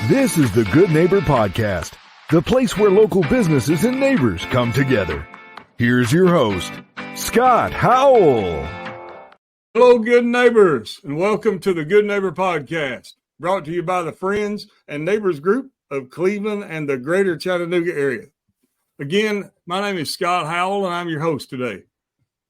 This is the Good Neighbor Podcast, the place where local businesses and neighbors come together. Here's your host, Scott Howell. Hello, good neighbors, and welcome to the Good Neighbor Podcast, brought to you by the Friends and Neighbors Group of Cleveland and the greater Chattanooga area. Again, my name is Scott Howell, and I'm your host today.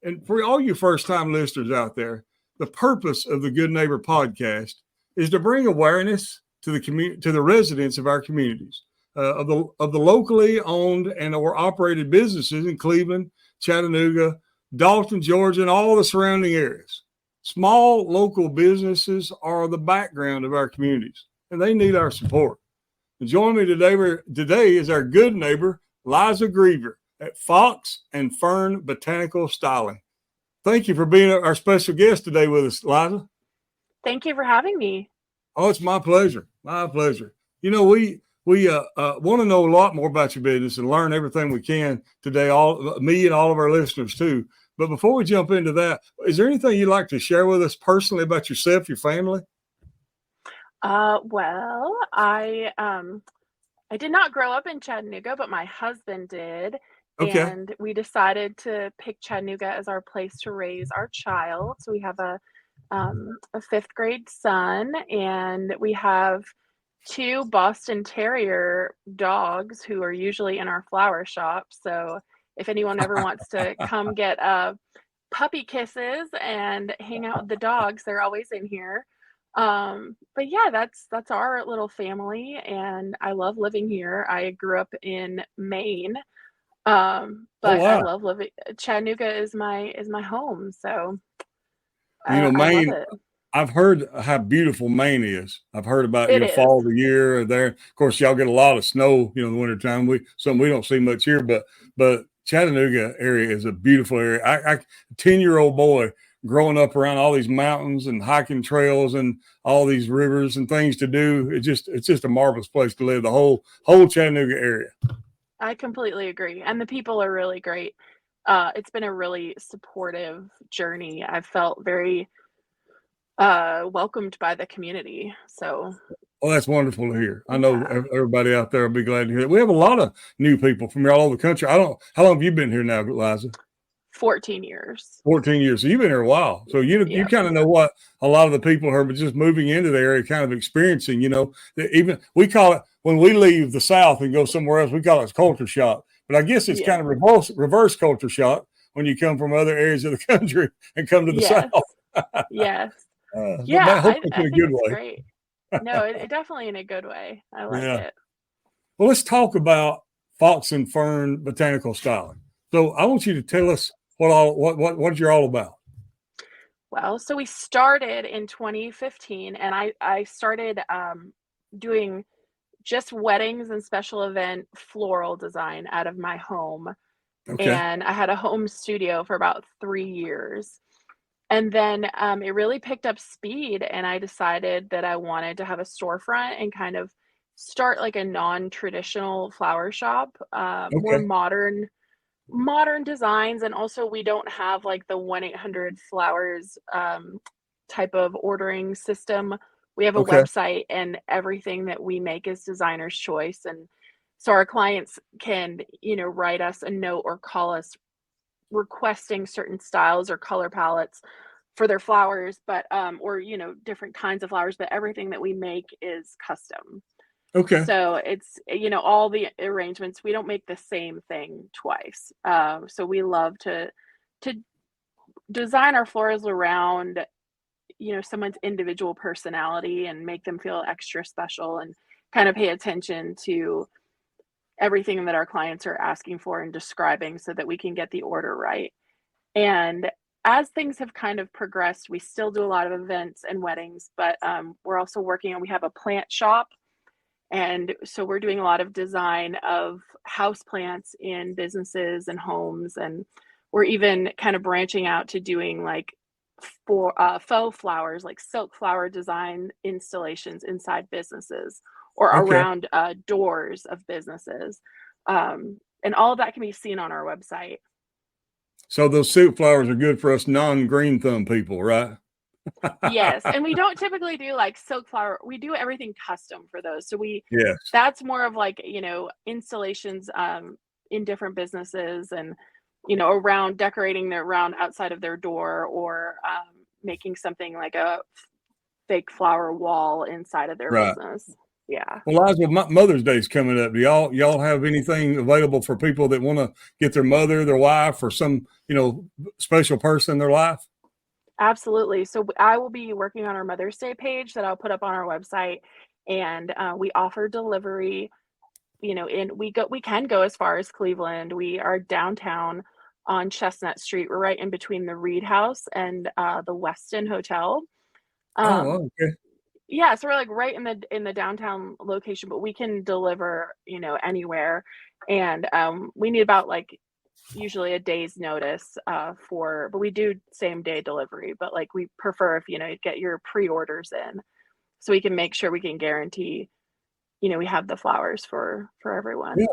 And for all you first-time listeners out there, the purpose of the Good Neighbor Podcast is to bring awareness to the residents of our communities, of the locally owned and or operated businesses in Cleveland, Chattanooga, Dalton, Georgia, and all the surrounding areas. Small local businesses are the background of our communities, and they need our support. And joining me today is our good neighbor, Liza Greever at Fox and Fern Botanical Styling. Thank you for being our special guest today with us, Liza. Thank you for having me. Oh, it's my pleasure. My pleasure. You know, we want to know a lot more about your business and learn everything we can today, me and all of our listeners too. But before we jump into that, is there anything you'd like to share with us personally about yourself, your family? Well, I did not grow up in Chattanooga, but my husband did. Okay. And we decided to pick Chattanooga as our place to raise our child. So we have a fifth grade son, and we have two Boston Terrier dogs who are usually in our flower shop. So if anyone ever wants to come get puppy kisses and hang out with the dogs, they're always in here. But yeah, that's our little family, and I love living here. I grew up in Maine, but wow. I love living. Chattanooga is my home, so Maine. I love it. I've heard how beautiful Maine is. I've heard about fall of the year there. Of course, y'all get a lot of snow, in the wintertime. Something we don't see much here, but Chattanooga area is a beautiful area. I 10-year-old boy growing up around all these mountains and hiking trails and all these rivers and things to do. It's just a marvelous place to live, the whole Chattanooga area. I completely agree. And the people are really great. It's been a really supportive journey. I've felt very welcomed by the community. So. Well, that's wonderful to hear. I know everybody out there will be glad to hear it. We have a lot of new people from all over the country. How long have you been here now, Liza? 14 years. 14 years. So you've been here a while. So you kind of know what a lot of the people who are just moving into the area kind of experiencing, even we call it, when we leave the South and go somewhere else, we call it culture shock. But I guess it's kind of reverse culture shock when you come from other areas of the country and come to the South. Yes. I hope it's in a good way. Great. No, it definitely in a good way. I like it. Well, let's talk about Fox and Fern Botanical Styling. So I want you to tell us what you're all about. Well, so we started in 2015, and I started doing just weddings and special event floral design out of my home. Okay. And I had a home studio for about 3 years. And then it really picked up speed, and I decided that I wanted to have a storefront and kind of start like a non-traditional flower shop, more modern designs. And also we don't have like the 1-800-Flowers type of ordering system. We have a website, and everything that we make is designer's choice. And so our clients can, write us a note or call us requesting certain styles or color palettes for their flowers, but or different kinds of flowers, but everything that we make is custom. Okay. So it's all the arrangements, we don't make the same thing twice. So we love to design our florals around someone's individual personality and make them feel extra special, and kind of pay attention to everything that our clients are asking for and describing so that we can get the order right. And as things have kind of progressed, we still do a lot of events and weddings, but we're also we have a plant shop. And so we're doing a lot of design of house plants in businesses and homes. And we're even kind of branching out to doing like faux flowers, like silk flower design installations inside businesses or around doors of businesses. And all of that can be seen on our website. So those silk flowers are good for us non-green thumb people, right? Yes, and we don't typically do like silk flower. We do everything custom for those. So Yes. that's more of like, installations in different businesses and around decorating their around outside of their door or making something like a fake flower wall inside of their Right. business. Yeah. Well, Liza, Mother's Day is coming up. Do y'all have anything available for people that want to get their mother, their wife, or some special person in their life? Absolutely. So I will be working on our Mother's Day page that I'll put up on our website, and we offer delivery. And we can go as far as Cleveland. We are downtown on Chestnut Street. We're right in between the Reed House and the Westin Hotel. Um, Oh, okay. yeah, so we're like right in the downtown location, but we can deliver, anywhere. And we need about like usually a day's notice but we do same day delivery, but like we prefer if you get your pre-orders in so we can make sure we can guarantee we have the flowers for everyone. Yeah.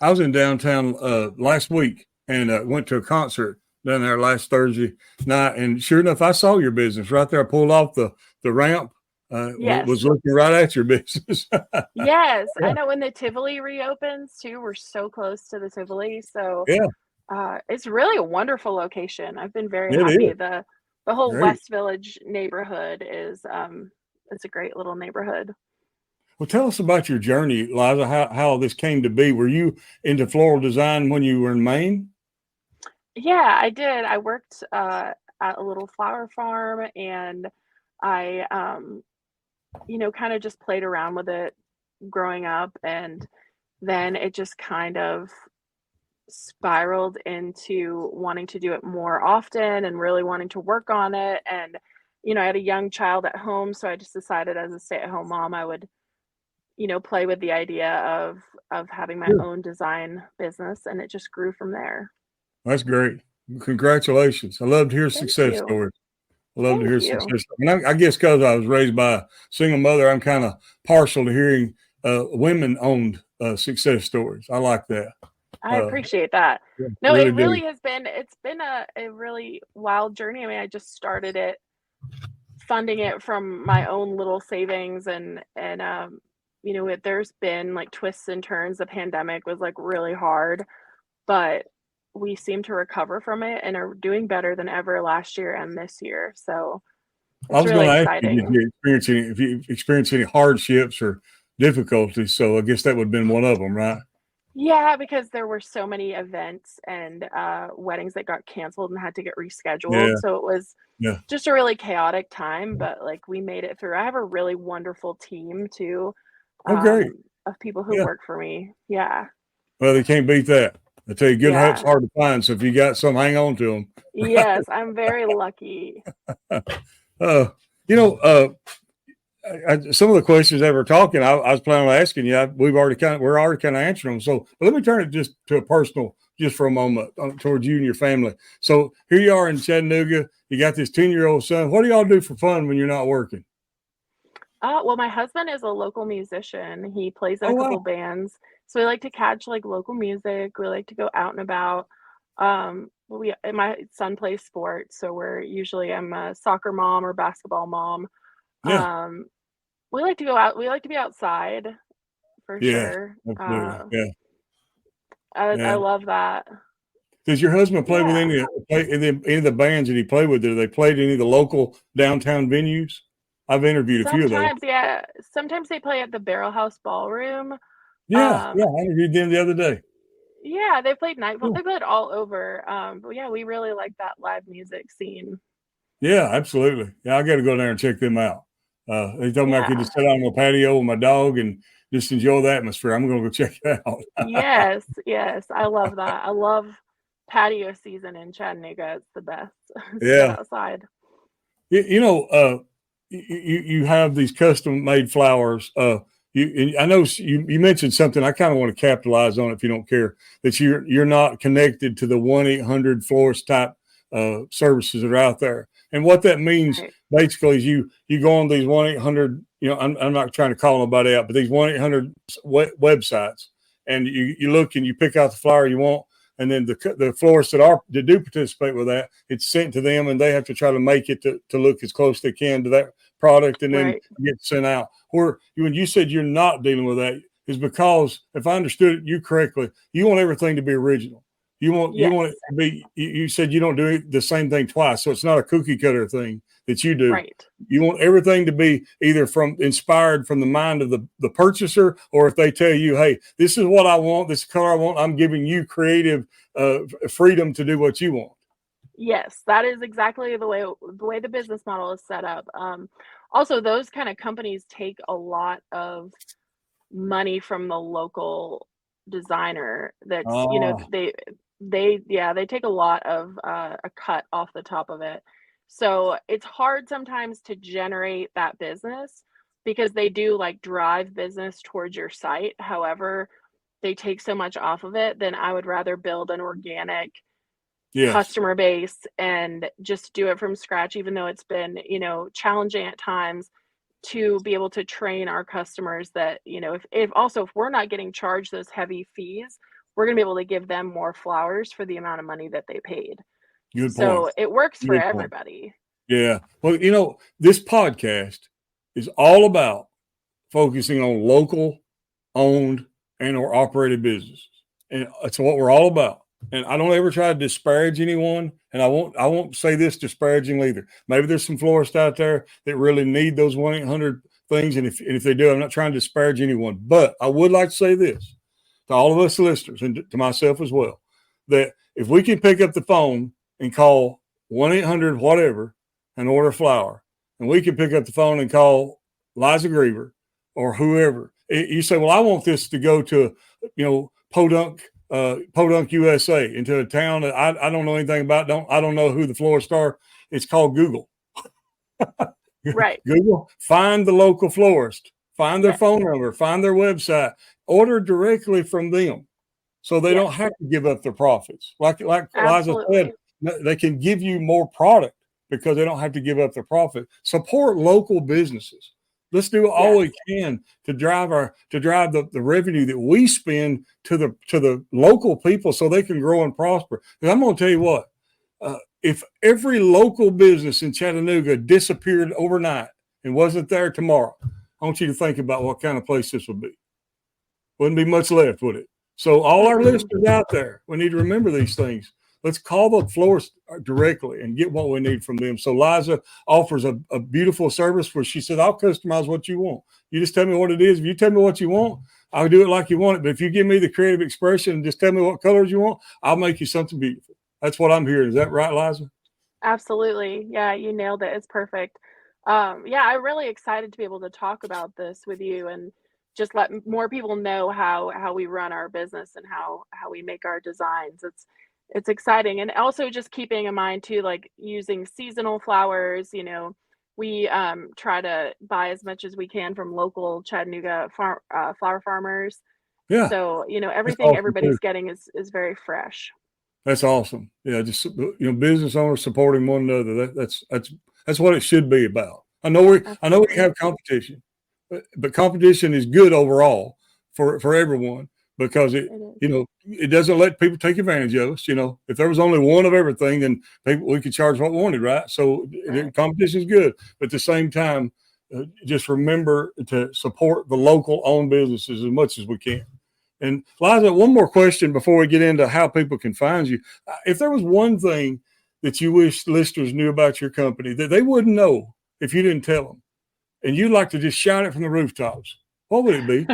I was in downtown last week and went to a concert down there last Thursday night, and sure enough, I saw your business right there. I pulled off the ramp. Yes. Was looking right at your business. Yes, Yeah. I know when the Tivoli reopens too, we're so close to the Tivoli, so Yeah, it's really a wonderful location. I've been very it happy. is The whole great. West Village neighborhood is it's a great little neighborhood. Well, tell us about your journey, Liza. How this came to be. Were you into floral design when you were in Maine? Yeah, I did. I worked at a little flower farm, and I kind of just played around with it growing up, and then it just kind of spiraled into wanting to do it more often and really wanting to work on it. And I had a young child at home, so I just decided as a stay-at-home mom I would play with the idea of having my Sure. own design business, and it just grew from there. That's great. Congratulations. I love to hear Thank success you. stories. I love to Thank hear you. success. And I guess because I was raised by a single mother, I'm kind of partial to hearing women-owned success stories. I like that. I appreciate that. Yeah, I No, really it do. really has been it's been a really wild journey. I mean, I just started it funding it from my own little savings and there's been like twists and turns. The pandemic was like really hard, but we seem to recover from it and are doing better than ever last year and this year. So I it's was really going to ask you, exciting. if you experienced any hardships or difficulties? So I guess that would have been one of them, right? Yeah, because there were so many events and weddings that got canceled and had to get Yeah, rescheduled. So it was yeah. just a really chaotic time, but like we made it through. I have a really wonderful team too, Oh, great. of people who Yeah. work for me. Yeah. Well, they can't beat that. I tell you, good help's Yeah. hard to find. So if you got some, hang on to them. Yes, I'm very lucky. Uh, you know, some of the questions that we're talking, I was planning on asking you. We're already kind of answering them. So but let me turn it just to a personal, just for a moment, towards you and your family. So here you are in Chattanooga. You got this 10-year-old son. What do y'all do for fun when you're not working? Well, my husband is a local musician. He plays in Oh, a wow. couple bands. So we like to catch like local music. We like to go out and about. My son plays sports, so I'm a soccer mom or basketball mom. Yeah, Um, we like to go out. We like to be outside for yeah, sure. absolutely. Yeah, I yeah. love that. Does your husband play with Yeah. any of the bands that he played with? Do they play at any of the local downtown venues? I've interviewed a few of those. Sometimes, yeah. Sometimes they play at the Barrel House Ballroom. Yeah, Um, yeah. I interviewed them the other day. yeah, they played Nightfall. Cool. They played all over. But yeah, we really like that live music scene. Yeah, absolutely. Yeah, I got to go there and check them out. They told me I could Yeah. just sit out on the patio with my dog and just enjoy the atmosphere. I'm going to go check it out. Yes, yes. I love that. I love patio season in Chattanooga. It's the best. Sit Yeah. outside. You have these custom made flowers. I know you mentioned something. I kind of want to capitalize on it if you don't care, that you're not connected to the 1-800 florist type services that are out there. And what that means Right. basically is you go on these 1-800. I'm not trying to call nobody out, but these 1-800 websites, and you look and you pick out the flower you want. and then the florists that do participate with that, it's sent to them, and they have to try to make it to look as close as they can to that product, and then get sent out. Where when you said you're not dealing with that, is because if I understood you correctly, you want everything to be original. You want it to be. You said you don't do the same thing twice, so it's not a cookie cutter thing that you do. Right. You want everything to be either inspired from the mind of the purchaser, or if they tell you, hey, this is what I want, this color I want, I'm giving you creative freedom to do what you want. Yes, that is exactly the way the business model is set up. Also, those kind of companies take a lot of money from the local designer. That's they take a lot of a cut off the top of it. So it's hard sometimes to generate that business because they do like drive business towards your site. However, they take so much off of it, then I would rather build an organic customer base and just do it from scratch, even though it's been, challenging at times to be able to train our customers that, if we're not getting charged those heavy fees, we're going to be able to give them more flowers for the amount of money that they paid. Good so point. It works Good for point. everybody. Yeah. Well, this podcast is all about focusing on local owned and or operated businesses. And that's what we're all about. And I don't ever try to disparage anyone. And I won't say this disparagingly either. Maybe there's some florists out there that really need those 1-800 things. And if they do, I'm not trying to disparage anyone. But I would like to say this to all of us listeners and to myself as well, that if we can pick up the phone and call 1-800 whatever and order a flower, and we can pick up the phone and call Liza Greever or whoever, you say, well, I want this to go to, Podunk, USA, into a town that I don't know anything about. I don't know who the florists are. It's called Google. Right. Google, find the local florist, find their phone number, find their website, order directly from them, so they don't have to give up their profits. Like Liza said, they can give you more product because they don't have to give up their profit. Support local businesses. Let's do all we can to drive the revenue that we spend to the local people so they can grow and prosper. And I'm going to tell you what, if every local business in Chattanooga disappeared overnight and wasn't there tomorrow, I want you to think about what kind of place this would be. Wouldn't be much left, would it? So all our listeners out there, we need to remember these things. Let's call the florist directly and get what we need from them. So Liza offers a beautiful service where she said, I'll customize what you want. You just tell me what it is. If you tell me what you want, I'll do it like you want it. But if you give me the creative expression and just tell me what colors you want, I'll make you something beautiful. That's what I'm hearing. Is that right, Liza? Absolutely. Yeah, you nailed it. It's perfect. I'm really excited to be able to talk about this with you and just let more people know how we run our business and how we make our designs. It's exciting. And also just keeping in mind too, like using seasonal flowers, we try to buy as much as we can from local Chattanooga flower farmers. Yeah. So, everything everybody's getting is very fresh. That's awesome. Yeah. Just, business owners supporting one another. That's what it should be about. I know we have competition, but competition is good overall for everyone. Because it doesn't let people take advantage of us. If there was only one of everything, then we could charge what we wanted, right? So competition is good, but at the same time, just remember to support the local owned businesses as much as we can. And Liza, one more question before we get into how people can find you. If there was one thing that you wish listeners knew about your company that they wouldn't know if you didn't tell them, and you'd like to just shout it from the rooftops, what would it be?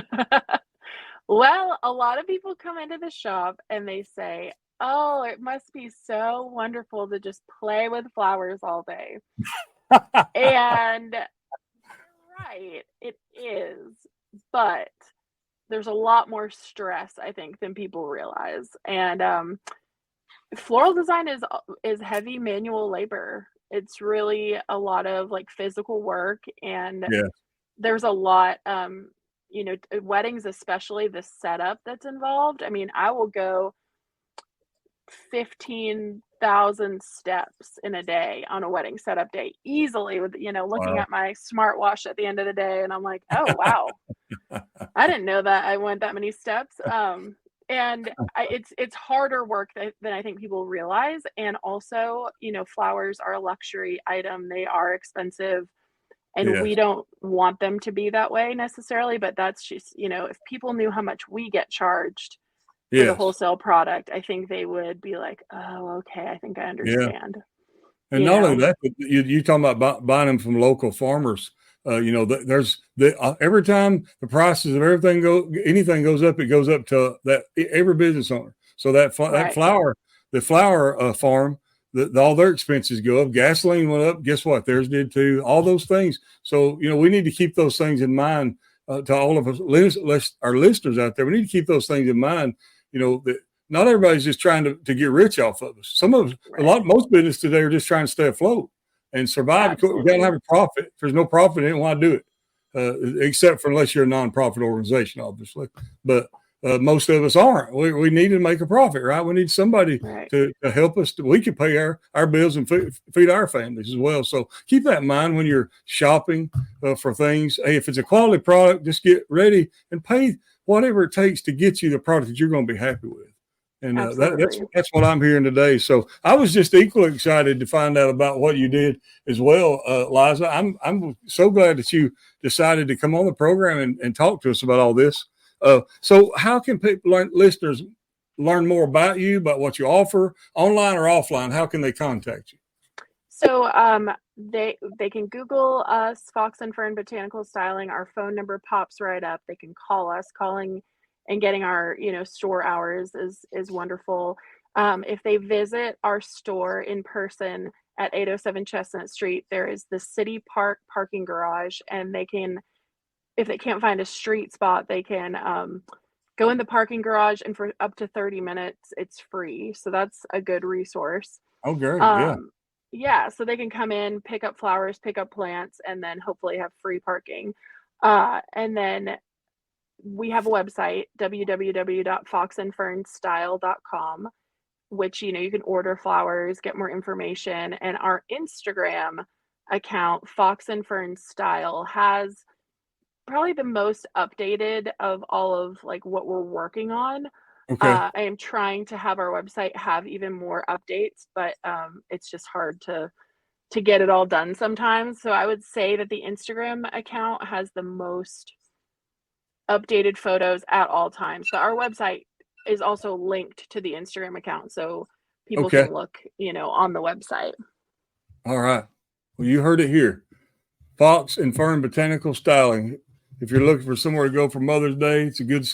Well, a lot of people come into the shop and they say, oh, it must be so wonderful to just play with flowers all day. And right, it is. But there's a lot more stress, I think, than people realize. And floral design is heavy manual labor. It's really a lot of like physical work, and there's a lot weddings, especially the setup that's involved. I mean, I will go 15,000 steps in a day on a wedding setup day easily with, looking at my smartwatch at the end of the day. And I'm like, oh, wow, I didn't know that I went that many steps. And it's harder work than I think people realize. And also, flowers are a luxury item. They are expensive, and Yes. we don't want them to be that way necessarily. But that's just, if people knew how much we get charged for the Yes. whole product, I think they would be like, oh, okay, I think I Yeah. understand. And not only that, but you talking about buying them from local farmers. There's every time the prices of anything goes up, it goes up to that every business owner. So that the flower farm, all their expenses go up. Gasoline went up. Guess what? Theirs did too. All those things. So we need to keep those things in mind to all of us, our listeners out there. We need to keep those things in mind. That not everybody's just trying to get rich off of us. Some of us, most business today are just trying to stay afloat and survive. You got to have a profit. If there's no profit, in it, why do it? Except for unless you're a nonprofit organization, obviously. But most of us aren't. We need to make a profit, right? We need somebody to help us. We can pay our bills and feed our families as well. So keep that in mind when you're shopping for things. Hey, if it's a quality product, just get ready and pay whatever it takes to get you the product that you're going to be happy with. And that's what I'm hearing today. So I was just equally excited to find out about what you did as well, Liza. I'm so glad that you decided to come on the program and talk to us about all this. So how can listeners learn more about you, about what you offer, online or offline? How can they contact you? So they can Google us, Fox and Fern Botanical Styling. Our phone number pops right up. They can call us. Calling and getting our store hours is wonderful. If they visit our store in person at 807 Chestnut Street, there is the City Park parking garage, and they can, if they can't find a street spot, they can go in the parking garage, and for up to 30 minutes it's free. So that's a good resource. Oh, great. Yeah, so they can come in, pick up flowers, pick up plants, and then hopefully have free parking. And then we have a website, www.foxandfernstyle.com, which, you can order flowers, get more information. And our Instagram account, Fox and Fern Style, has probably the most updated of all of what we're working on. Okay. I am trying to have our website have even more updates, but it's just hard to get it all done sometimes. So I would say that the Instagram account has the most updated photos at all times. So our website is also linked to the Instagram account, so people can look, on the website. All right. Well, you heard it here. Fox and Fern Botanical Styling. If you're looking for somewhere to go for Mother's Day, it's a good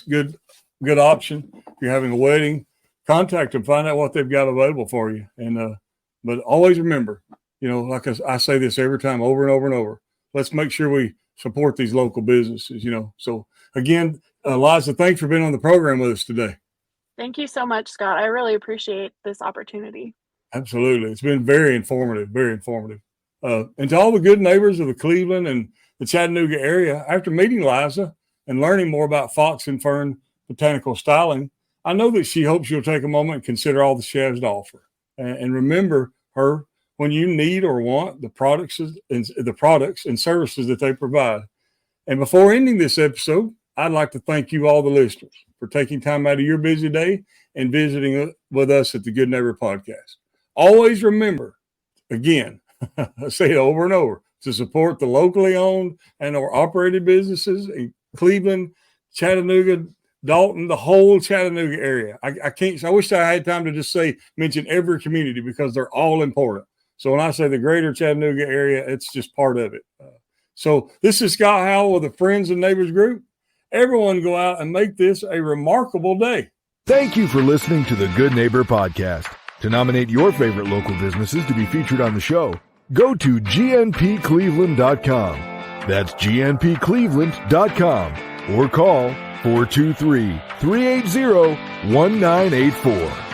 option. If you're having a wedding, contact them, find out what they've got available for you. And but always remember, like I say this every time, over and over and over. Let's make sure we support these local businesses. So again, Liza, thanks for being on the program with us today. Thank you so much, Scott. I really appreciate this opportunity. Absolutely. It's been very informative, very informative. And to all the good neighbors of the Cleveland and the Chattanooga area, after meeting Liza and learning more about Fox and Fern Botanical Styling, I know that she hopes you'll take a moment and consider all that she has to offer. And remember her when you need or want the products and services that they provide. And before ending this episode, I'd like to thank you, all the listeners, for taking time out of your busy day and visiting with us at the Good Neighbor Podcast. Always remember, again, I say it over and over, to support the locally owned and or operated businesses in Cleveland, Chattanooga, Dalton, the whole Chattanooga area. I wish I had time to just mention every community, because they're all important. So when I say the greater Chattanooga area, it's just part of it. So this is Scott Howell with the Friends and Neighbors Group. Everyone go out and make this a remarkable day. Thank you for listening to the Good Neighbor Podcast. To nominate your favorite local businesses to be featured on the show, go to gnpcleveland.com. That's gnpcleveland.com, or call 423-380-1984.